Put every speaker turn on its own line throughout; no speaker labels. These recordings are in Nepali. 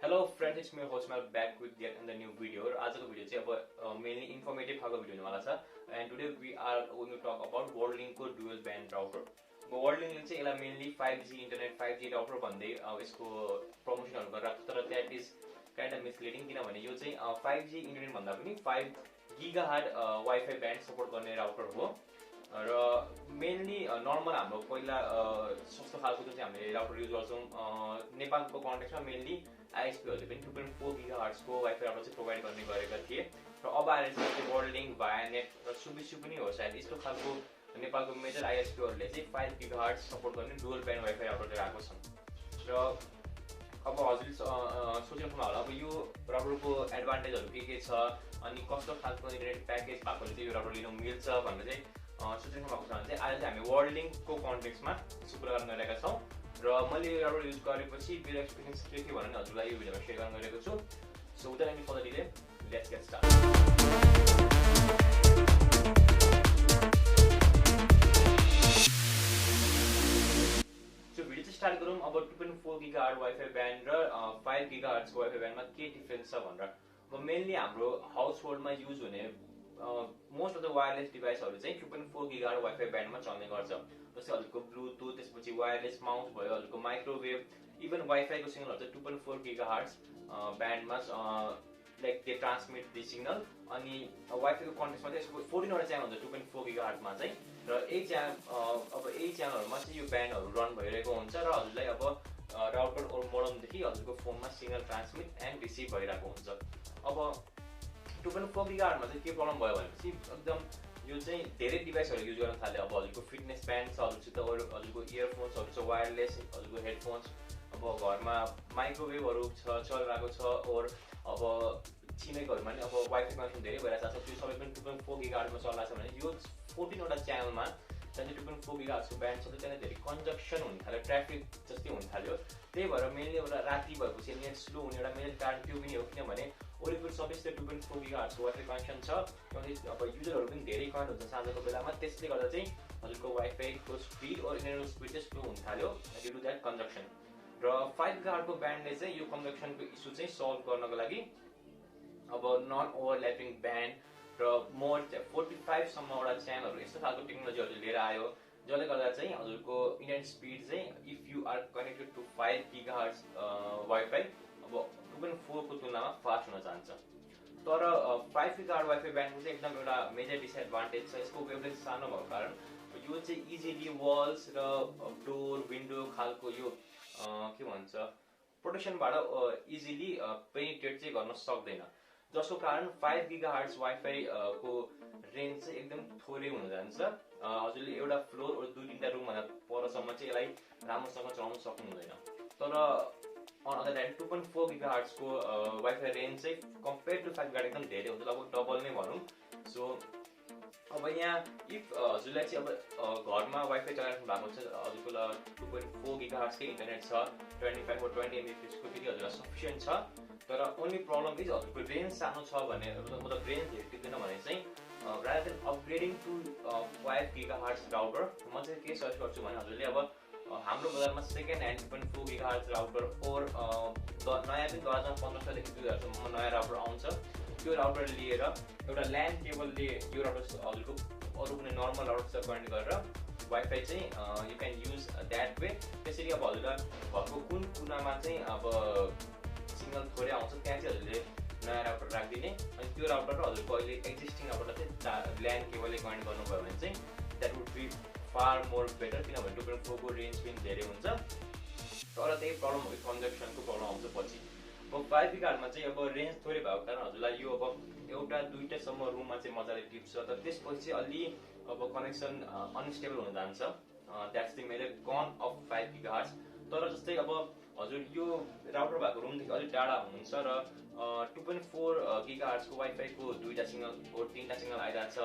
Hello friends, it's me host Mal back with yet another new video. आजको भिडियो चाहिँ अब mainly informative खालको भिडियो हुनेवाला छ. And today we are going to talk about WorldLink को dual band router. WorldLink चाहिँ यसलाई mainly 5G internet 5G router भन्दै यसको प्रमोसनहरु गरिरहेको छ, तर that is kind of misleading किनभने यो चाहिँ 5G internet भन्दा पनि 5 GHz Wi-Fi band support गर्ने राउटर हो. र मेनली नर्मल हाम्रो पहिला सस्तो खालको चाहिँ हामीले राउटर युज गर्छौं नेपालको कन्टेक्स्टमा मेनली आईएसपीहरुले पनि 2.4 GHz को वाइफाई राउटर चाहिँ प्रोवाइड गर्ने गरेका थिए र अब आएर चाहिँ वर्ल्डलिंक भायानेट र सुबिसु पनि हो सायद यस्तो खालको नेपालको मेजर आईएसपीहरुले चाहिँ 5 GHz सपोर्ट गर्ने डुअल ब्यान्ड वाइफाई राउटर लिएर आएको छन् र अब हजुरले सोच्नु होला अब यो राउटरको एडभान्टेजहरु के छ अनि कस्तो खालको इन्टरनेट प्याकेज भएकोले चाहिँ यो राउटर लिन मिल्छ भनेर चाहिँ सोच्नु भएको छ भने चाहिँ आज चाहिँ हामी वर्ल्डलिंकको कन्टेक्स्टमा यसको कुरा गर्न गइरहेका छौं र मैले यो राउटर युज गरेपछि मेरो एक्सपीरियन्स के थियो भनेर हजुरलाई यो भिडियोमा शेयर गर्न गइरहेको छु so without any further delay let's get start start गरौँ अब 2.4 GHz वाइफाई ब्यान्ड र 5 GHz को वाइफाई ब्यान्डमा के डिफरेन्स छ भनेर अब मेनली हाम्रो हाउसहोल्डमा युज हुने मोस्ट अफ द वायरलेस डिभाइसहरु चाहिँ 2.4 GHz वाइफाई ब्यान्डमा चल्ने गर्छ जस्तै हजुरको ब्लुटुथ त्यसपछि वायरलेस माउस भयो हजुरको माइक्रोवेभ इभन वाइफाई को सिग्नलहरु चाहिँ 2.4 GHz ब्यान्डमा like they transmit the signal अनि वाइफाई को कन्टेक्स्टमा चाहिँ यसको 14 वटा च्यानल हुन्छ 2.4 GHz मा चाहिँ र एक च्यानल अब यही च्यानलहरुमा चाहिँ यो ब्यान्डहरु रन भइरहेको हुन्छ र हजुरलाई अब राउटर ओर मोडम देखि हजुरको फोनमा सिग्नल ट्रान्समिट एन्ड रिसिभ भइरहेको हुन्छ अब 2.4 GHz मा चाहिँ के प्रब्लम भयो भनेपछि एकदम यो चाहिँ धेरै डिभाइसहरु युज गर्न थाले अब हजुरको फिटनेस ब्यान्ड छ हजुरसित हजुरको इयरफोन्सहरु छ वायरलेस हजुरको हेडफोन्स अब घरमा माइक्रोवेभहरु छ चलिरहेको छ और अब छिमेकहरुमा नि अब वाइफाई कनेक्सन धेरै भइरहेछ त्यो सबै पनि 2.4 GHz मा चल्ला छ भने यो 14 वटा च्यानलमा चाहिँ 2.4 GHz को ब्यान्ड छ त्यहाँ धेरै कन्जक्सन हुन थाल्यो ट्राफिक जस्तै हुन थाल्यो त्यही भएर मेनली एउटा राति भएपछि नेट स्लो हुने एउटा मेन कारण त्यो पनि हो किनभने वरिपरि सबैतिर 2.4 GHz को वाइफाई कनेक्सन छ अब युजरहरु पनि धेरै कनेक्ट हुन्छ साँझको बेलामा त्यसले गर्दा चाहिँ हजुरको वाइफाई को स्पिड और इन्टरनेट स्पिड चाहिँ स्लो हुन थाल्यो ड्यू टु दैट कन्जक्सन र 5 GHz को ब्यान्डले चाहिँ यो कन्जक्सन को इशु चाहिँ सल्भ गर्नको लागि अब नन ओभरल्यापिङ ब्यान्ड र मोर 45 सम्म वटा च्यानलहरु यस्तो खालको टेक्नोलोजीहरु लिएर आयो जसले गर्दा चाहिँ हजुरको इन्टरनेट स्पिड चाहिँ if you are connected to 5 GHz wifi अब 2.4 को तुलनामा फास्ट हुन जान्छ तर 5 GHz वाइफाई ब्यान्डको चाहिँ एकदम एउटा मेजर डिसएडभान्टेज छ यसको वेभलेन्थ सानो भएको कारण यो चाहिँ इजिली वल्स र डोर विन्डो खालको यो के भन्छ प्रोटेक्सनबाट इजिली पेनिट्रेट चाहिँ गर्न सक्दैन जसको कारण 5 GHz वाइफाई को रेन्ज चाहिँ एकदम थोरै हुन जान्छ हजुरले एउटा फ्लोर र दुई तीनटा रुम भन्दा परसम्म चाहिँ यसलाई राम्रोसँग चलाउन सक्नु हुँदैन तर अन अदर ह्यान्ड 2.4 GHz को वाइफाई रेन्ज चाहिँ कम्पेयर टु 5 GHz एकदम धेरै हुन्छ लगभग डबल नै भनौं सो अब यहाँ इफ हजुरलाई चाहिँ अब घरमा वाइफाई चलाइराख्नु भएको छ हजुरको 2.4 GHz के इन्टरनेट छ 25 or 20 Mbps को फेरि हजुरलाई सफिसिएन्ट छ तर ओन्ली प्रब्लम इज हजुरको रेन्ज सानो छ भने मतलब रेन्ज धेरै टिक्दैन भने चाहिँ rather than upgrading to 5 GHz router म चाहिँ के सजेस्ट गर्छु भने हजुरले अब हाम्रो बजारमा सेकेन्ड ह्यान्ड 2.4 GHz राउटर और नयाँ पनि 2015 देखि 2000 सम्म नयाँ राउटर आउँछ त्यो राउटर लिएर एउटा ल्यान केबलले यो राउटर हजुरको अरु कुनै नर्मल राउटरसँग कनेक्ट गरेर वाइफाई चाहिँ you can use that way त्यसरी अब हजुरलाई घरको कुन कुनामा चाहिँ अब सिग्नल थोरै आउँछ त्यहाँ चाहिँ हजुरले नयाँ राउटर राखिदिने अनि त्यो राउटर र हजुरको अहिले एक्जिस्टिङ राउटरलाई चाहिँ ल्यान केबलले कनेक्ट गर्नुभयो भने चाहिँ that would be far more better किनभने 2.4 को रेन्ज पनि धेरै हुन्छ तर त्यही प्रब्लम हो कन्जक्सनको प्रब्लम आउँछ पछि अब 5 GHz मा चाहिँ अब रेन्ज थोरै भएको कारण हजुरलाई यो अब एउटा दुईटा सम्म रुममा चाहिँ मजाले टिप्छ तर त्यसपछि अलि अब कनेक्सन अनस्टेबल हुन जान्छ that's the major con of 5 GHz तर जस्तै अब हजुर यो राउटर भएको रुमदेखि अलि टाढा हुनुहुन्छ र 2.4 GHz को वाइफाई को दुईटा सिग्नल और तीनटा सिग्नल आइराछ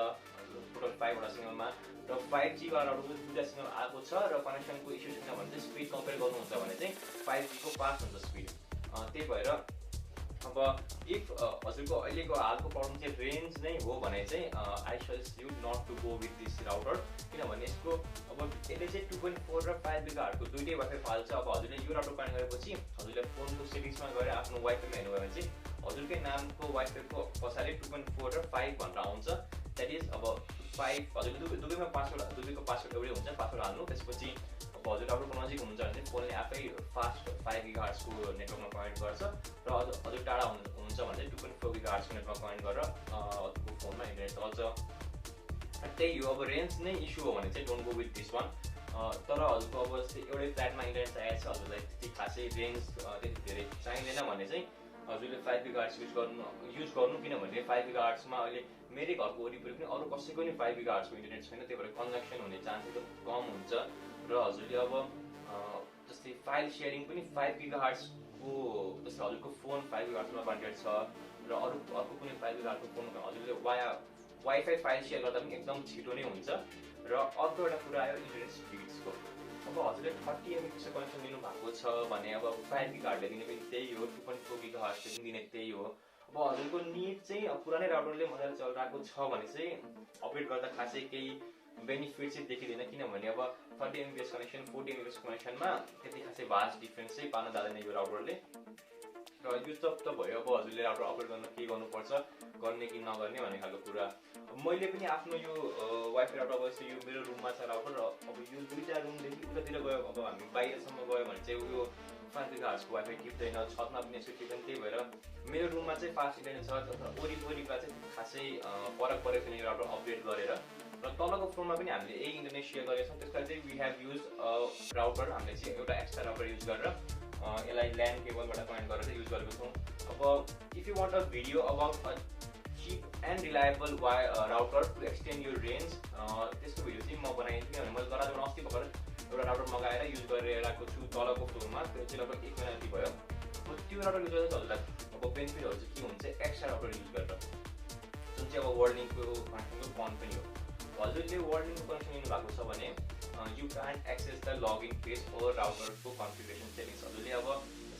टोटल 5 वटा सिग्नलमा र 5G वाला राउटरको दुईटा सिग्नल आएको छ र कनेक्सनको इस्यु छैन भने चाहिँ स्पिड कम्पेयर गर्नुहुन्छ भने चाहिँ 5G को फास्ट हुन्छ स्पिड त्यही भएर अब इफ हजुरको अहिलेको हालको प्रब्लम चाहिँ रेन्ज नै हो भने चाहिँ I suggest you not to go with this router, किनभने यसको अब यसले चाहिँ 2.4 र 5 गिगाहरुको दुईटै वाइफाई फाल्छ। अब हजुरले यो राउटर कनेक्ट गरेपछि हजुरले फोनको सेटिङ्समा गएर आफ्नो वाइफाईमा हेर्नुभयो भने चाहिँ हजुरकै नामको वाइफाईको पछाडि 2.4 र 5 भनेर आउँछ। द्याट इज अब 5 हजुरले दुवैमा पासवर्ड, दुवैको पासवर्ड एउटै हुन्छ, पासवर्ड हाल्नु। त्यसपछि अब हजुर राउटरको नजिक हुनुहुन्छ भने चाहिँ फोनले आफै फास्ट 5 गिगाहर्ट्जको नेटवर्कमा कनेक्ट गर्छ र हजुर टाढा हुनुहुन्छ भने चाहिँ 2.4 गिगाहर्ट्जको नेटवर्क कनेक्ट गरेर हजुरको फोनमा इन्टरनेट चल्छ। त्यही हो, अब रेन्ज नै इस्यु हो भने चाहिँ don't go with this one. तर हजुरको अब एउटै फ्ल्याटमा इन्टरनेट चाहिएको छ, हजुरलाई त्यति खासै रेन्ज त्यति धेरै चाहिँदैन भने चाहिँ हजुरले 5 गिगाहर्ट्ज युज गर्नु, किनभने 5 गिगाहर्ट्जमा अहिले मेरै घरको वरिपरि पनि अरू कसैको नि 5 गिगाहर्ट्जको इन्टरनेट छैन, त्यही भएर कन्जक्सन हुने चान्स एकदम कम हुन्छ। र हजुरले अब जस्तै फाइल सेयरिङ पनि 5 गिगाहर्ट्जको, जस्तै हजुरको फोन 5 गिगाहर्ट्जमा कनेक्टेड छ र अर्को कुनै 5 गिगाहर्ट्जको फोनमा हजुरले वाइफाई फाइल सेयर गर्दा पनि एकदम छिटो नै हुन्छ। र अर्को एउटा कुरा आयो इन्टरनेट स्पिड्सको। अब हजुरले 30 MB कनेक्सन लिनु भएको छ भने अब 5 गिगाहर्ट्जले दिने पनि त्यही हो, 2.4 गिगाहर्ट्जले पनि दिने त्यही हो। अब हजुरको निड चाहिँ पुरानै राउटरले मजाले चलिरहेको छ भने चाहिँ अपडेट गर्दा खासै केही बेनिफिट चाहिँ देखिँदैन, किनभने अब 30 MB कनेक्सन 40 MB कनेक्सनमा त्यति खासै भास्ट डिफ्रेन्स चाहिँ पार्न जाँदैन यो राउटरले। र यो त भयो, अब हजुरले राउटर अपडेट गर्न के गर्नुपर्छ, गर्ने कि नगर्ने भन्ने खालको कुरा। मैले पनि आफ्नो यो वाइफाई राउटर अब यो मेरो रुममा छ राउटर, र अब यो दुईटा रुमदेखि उतातिर गयो, अब हामी बाहिरसम्म गयो भने चाहिँ यो 5 गिगाहर्ट्जको वाइफाई टिप्दैन, छतमा पनि यसो टिप्दैन। त्यही भएर मेरो रुममा चाहिँ फास्ट इन्टरनेट छ, वरिपरिका चाहिँ खासै फरक परेको छैन यो राउटर अपडेट गरेर। र तलको फ्लोरमा पनि हामीले यही इन्टरनेट सेयर गरेका छौँ, त्यसलाई चाहिँ वी हेभ युज राउटर, हामीले चाहिँ एउटा एक्स्ट्रा राउटर युज गरेर यसलाई ल्यान्ड केबलबाट कनेक्ट गरेर युज गरेको छौँ। अब if you want a video about a cheap and reliable router to extend यो रेन्ज, त्यसको भिडियो चाहिँ म बनाइदिन्छु, किनभने मैले गराजमा अस्ति भर्खर एउटा राउटर मगाएर युज गरेर आएको छु तलको फ्लोरमा, त्यो चाहिँ लगभग 1 महिना जति भयो। त्यो राउटर युज गर्दा हजुरलाई अब बेनिफिटहरू चाहिँ के हुन्छ एक्स्ट्रा राउटर युज गरेर, जुन चाहिँ अब वर्ल्डिङको कनेक्सनको पन पनि हो। हजुरले वर्ल्डिङको कनेक्सन लिनु भएको छ भने you can access the login page for राउटरको कन्फिगरेसन सेटिङ्स। हजुरले अब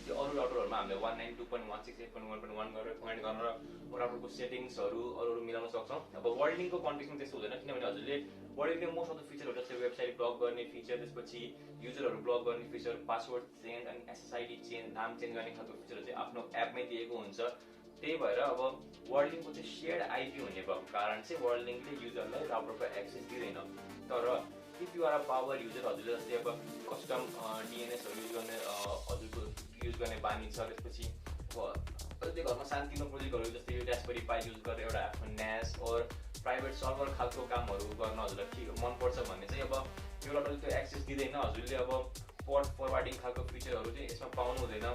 जस्तै अरू राउटरहरूमा हामीले 192.168.1.1 गरेर कनेक्ट गरेर राउटरको सेटिङ्सहरू अरू मिलाउन सक्छौँ। अब वर्ल्डिङको कन्फिगरेसन त्यस्तो हुँदैन, किनभने हजुरले वर्ल्डिङले मोस्ट अफ द फिचरहरू जस्तै वेबसाइट ब्लक गर्ने फिचर, त्यसपछि युजरहरू ब्लक गर्ने फिचर, पासवर्ड चेन्ज अनि SSID चेन्ज, नाम चेन्ज गर्ने खालको फिचरहरू चाहिँ आफ्नो एपमै दिएको हुन्छ। त्यही भएर अब वर्ल्डिङको चाहिँ सेयर्ड आइपी हुने भएको कारण चाहिँ वर्ल्डिङले युजरलाई राउटरको एक्सेस दिँदैन। तर if you are a power user, हजुरले जस्तै अब कस्टम DNSहरू हजुरको युज गर्ने बानी छ, त्यसपछि त्यो घरमा सानोतिनो प्रोजेक्टहरू जस्तै यो रास्पबेरी पाई युज गरेर एउटा आफ्नो NAS और प्राइभेट सर्भर खालको कामहरू गर्न हजुरलाई मनपर्छ भने चाहिँ अब यो राउटरले त्यो एक्सेस दिँदैन। हजुरले अब पोर्ट फरवार्डिङ खालको फिचरहरू चाहिँ यसमा पाउनु हुँदैन।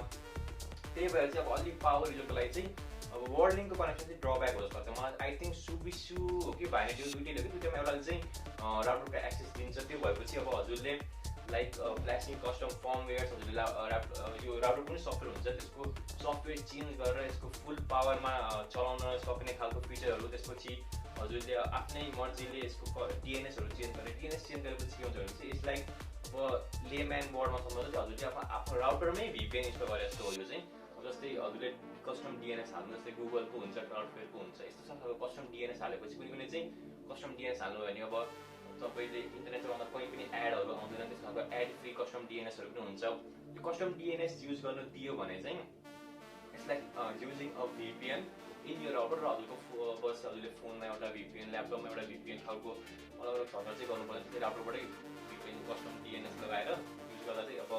त्यही भएर चाहिँ अब अलिक पावर युजरको लागि चाहिँ अब वर्ल्डिङको कनेक्सन चाहिँ ड्रब्याक हो जस्तो लाग्छ मलाई। आई थिङ्क सुबिसु हो कि भाइनेट यो दुइटैले हो कि दुइटामा एउटाले चाहिँ राउटरको एक्सेस दिन्छ। त्यो भएपछि अब हजुरले लाइक फ्ल्यासिङ कस्टम फर्मवेयर्स, हजुरले यो राउटर पनि सफ्टवेयर हुन्छ, त्यसको सफ्टवेयर चेन्ज गरेर यसको फुल पावरमा चलाउन सक्ने खालको फिचरहरू, त्यसपछि हजुरले आफ्नै मर्जीले यसको DNSहरू चेन्ज गरेर DNS चेन्ज गरेपछि के हुन्छ भने चाहिँ यसलाई अब लेम्यान वर्डमा सम्झाउँदा चाहिँ हजुरले आफ्नो राउटरमै VPN इन्स्टल गरे जस्तो हो। यो चाहिँ जस्तै हजुरले कस्टम DNS हाल्नु, जस्तै गुगलको हुन्छ, क्लाउडफ्लेयरको हुन्छ, यस्तो खालको कस्टम DNS हालेपछि कुनै चाहिँ कस्टम DNS हाल्नु भने अब तपाईँले इन्टरनेट चलाउँदा कहीँ पनि एडहरू आउँदैन, त्यस खालको एड फ्री कस्टम DNSहरू पनि हुन्छ। यो कस्टम DNS युज गर्नु दियो भने चाहिँ it's like using a VPN in यो राउटर। र हजुरको बस हजुरले फोनमा एउटा VPN, ल्यापटपमा एउटा VPN खालको अलग अलग छर्छ चाहिँ गर्नु पर्दैन, त्यो राउटरबाटै VPN कस्टम DNS लगाएर युज गर्दा चाहिँ अब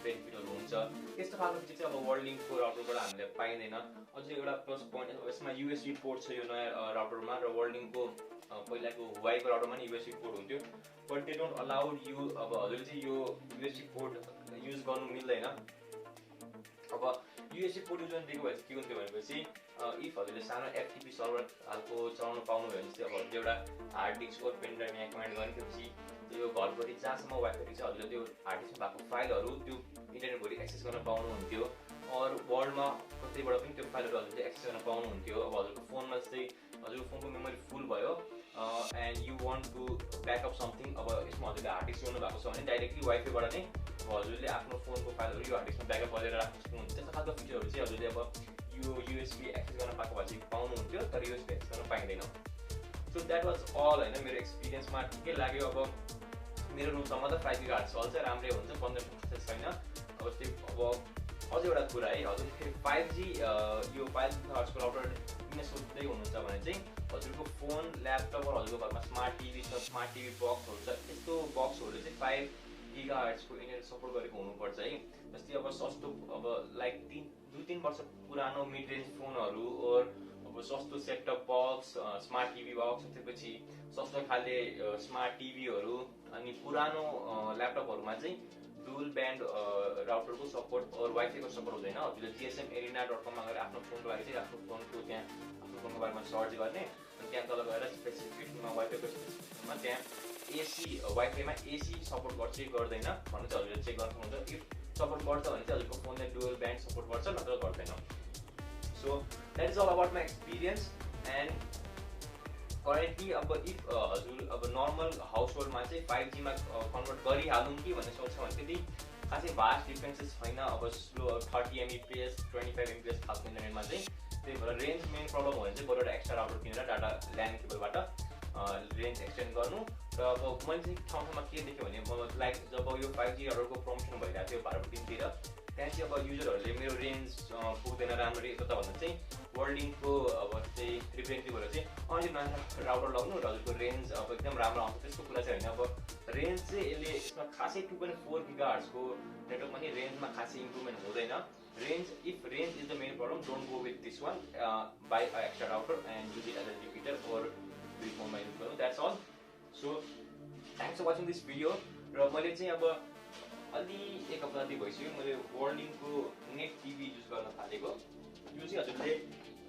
बेनिफिटहरू हुन्छ। त्यस्तो खालको चिज चाहिँ अब वर्ल्डिङको राउटरबाट हामीले पाइँदैन। अझै एउटा प्लस पोइन्ट यसमा USB पोर्ट छ यो नयाँ राउटरमा, र वर्ल्डिङको पहिलाको हुवाईको राउटरमा नि USB पोर्ट हुन्थ्यो, but they don't allowed you. अब हजुरले चाहिँ यो USB पोर्ट युज गर्नु मिल्दैन। अब USB पोर्ट युज गर्नु दिएको भए के हुन्थ्यो भनेपछि इफ हजुरले सानो FTP सर्भर खालको चलाउनु पाउनुभयो भने चाहिँ अब हजुरले एउटा हार्ड डिस्क और पेन ड्राइभ यहाँ कनेक्ट गर्ने, त्यसपछि त्यो घरभरि जहाँसम्म वाइफाई छ हजुरले त्यो हार्ड डिस्कमा भएको फाइलहरू त्यो इन्टरनेटभरि एक्सेस गर्न पाउनुहुन्थ्यो, और वर्ल्डमा कतैबाट पनि त्यो फाइलहरू हजुरले एक्सेस गर्न पाउनुहुन्थ्यो। अब हजुरको फोनमा चाहिँ हजुरको फोनको मेमोरी फुल भयो and you want to back up something, अब यसमा हजुरले हार्ड डिस्क जोड्नु भएको छ भने डाइरेक्टली वाइफाईबाट नै हजुरले आफ्नो फोनको फाइलहरू यो हार्ड डिस्कमा ब्याकअप गरेर राख्न सक्नुहुन्छ। त्यस्तो खालको फिचरहरू चाहिँ हजुरले अब यो युएसबी एक्सेस गर्न पाएको भए चाहिँ पाउनुहुन्थ्यो, तर युएसबी एक्सेस गर्न पाइँदैन। सो द्याट वाज अल होइन मेरो एक्सपिरियन्समा ठिकै लाग्यो। अब मेरो रुमसम्म त 5 गिगाहर्ज चल्छ, राम्रै हुन्छ, 15 छैन। अब त्यो अब अझै एउटा कुरा है, हजुर 5G यो 5 गिगाहर्जको राउटर किन सोच्दै हुनुहुन्छ भने चाहिँ हजुरको फोन, ल्यापटप र हजुरको घरमा स्मार्ट टिभी छ, स्मार्ट टिभी बक्सहरू छ, यस्तो बक्सहरूले चाहिँ 5 गिगाहर्जको इन्टरनेट सपोर्ट गरेको हुनुपर्छ है। जस्तै अब सस्तो अब लाइक 2-3 वर्ष पुरानो मिड रेन्ज फोनहरू और अब सस्तो setup box, smart TV box, त्यसपछि सस्तो खाले स्मार्ट टिभीहरू अनि पुरानो ल्यापटपहरूमा चाहिँ डुअल ब्यान्ड राउटरको सपोर्ट और वाइफाईको सपोर्ट हुँदैन। हजुरले gsmarena.com मा गएर आफ्नो फोनको लागि चाहिँ आफ्नो फोनको त्यहाँ आफ्नो फोनको बारेमा सर्च गर्ने अनि त्यहाँ तल गएर स्पेसिफिकमा वाइफाईको स्पेसिफिकमा त्यहाँ एसी वाइफाईमा एसी सपोर्ट गर्छ कि गर्दैन भन्ने चाहिँ हजुरले चेक गर्नु हुन्छ। इफ सपोर्ट गर्छ भने चाहिँ हजुरको फोनले डुअल ब्यान्ड सपोर्ट गर्छ, नत्र गर्दैन। So that is all about my experience. And currently अब इफ हजुर अब नर्मल हाउस होल्डमा चाहिँ 5G मा कन्भर्ट गरिहालौँ कि भन्ने सोच्छ भने त्यति खासै भास्ट डिफ्रेन्सेस छैन। अब स्लो 30 Mbps 25 Mbps खालको इन्टरनेटमा चाहिँ, त्यही भएर रेन्ज मेन प्रब्लम हो भने चाहिँ बरु एउटा एक्स्ट्रा राउटर किनेर डाटा ल्यान्ड केबलबाट रेन्ज एक्सटेन्ड गर्नु। र अब मैले चाहिँ ठाउँमा के देखेँ भने लाइक जब यो 5G राउटरको प्रमोसन भइरहेको थियो भारत टिमतिर, त्यहाँ चाहिँ अब युजरहरूले मेरो रेन्ज पुग्दैन राम्ररी यता भन्दा चाहिँ वर्ल्डिङको अब चाहिँ रिप्रेजेन्टेटिभहरू चाहिँ यो नयाँ राउटर लगाउनु र हजुरको रेन्ज अब एकदम राम्रो आउँछ, त्यस्तो कुरा चाहिँ होइन। अब रेन्ज चाहिँ यसले यसमा खासै 2.4 गिगाहर्जको नेटवर्कमा नि रेन्जमा खासै इम्प्रुभमेन्ट हुँदैन। Range if range is the main problem, don't go with this one, buy a extra router and use it as a repeater or दुई फोनमा युज गर्नु, that's all. So thanks for watching this video. र मैले चाहिँ अब अलि एक हप्ता जति भइसक्यो मैले वर्ल्डिङको नेट टिभी युज गर्न थालेको। यो चाहिँ हजुरले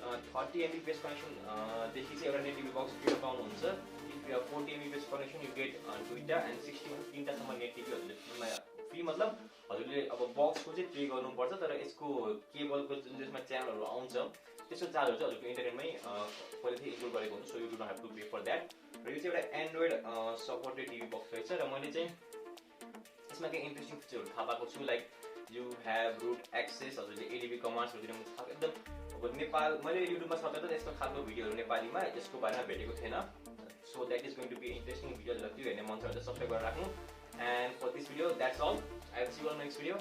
30 Mbps कनेक्सनदेखि चाहिँ एउटा नेट टिभी बक्स फ्रीमा पाउनुहुन्छ। If you 40 Mbps connection you get दुईवटा एन्ड 60 3टासम्म नेट टिभी हजुरले फ्रीमा, फ्री मतलब हजुरले अब बक्सको चाहिँ पे गर्नुपर्छ, तर यसको केबलको जुन त्यसमा च्यानलहरू आउँछ त्यसको चार्जहरू चाहिँ हजुरको इन्टरनेटमै पहिलेदेखि इन्क्लुड गरेको हुन्छ। So you do not have to pay for that. र यो चाहिँ एउटा एन्ड्रोइड सपोर्टेड टिभी बक्स रहेछ र मैले चाहिँ यसमा केही इन्ट्रेस्टिङ फिचरहरू थाहा पाएको छु। Like you have root access, हजुरले एडिबी कमान्ड्सहरू दिन एकदम अब नेपाल मैले युट्युबमा सर्च गर्दा यस्तो खालको भिडियोहरू नेपालीमा यसको बारेमा भेटेको थिएन। So that is going to be interesting video. त्यो हेर्ने मन छ भने सब्सक्राइब गरेर राख्नु। And for this video that's all. I will see you on next video.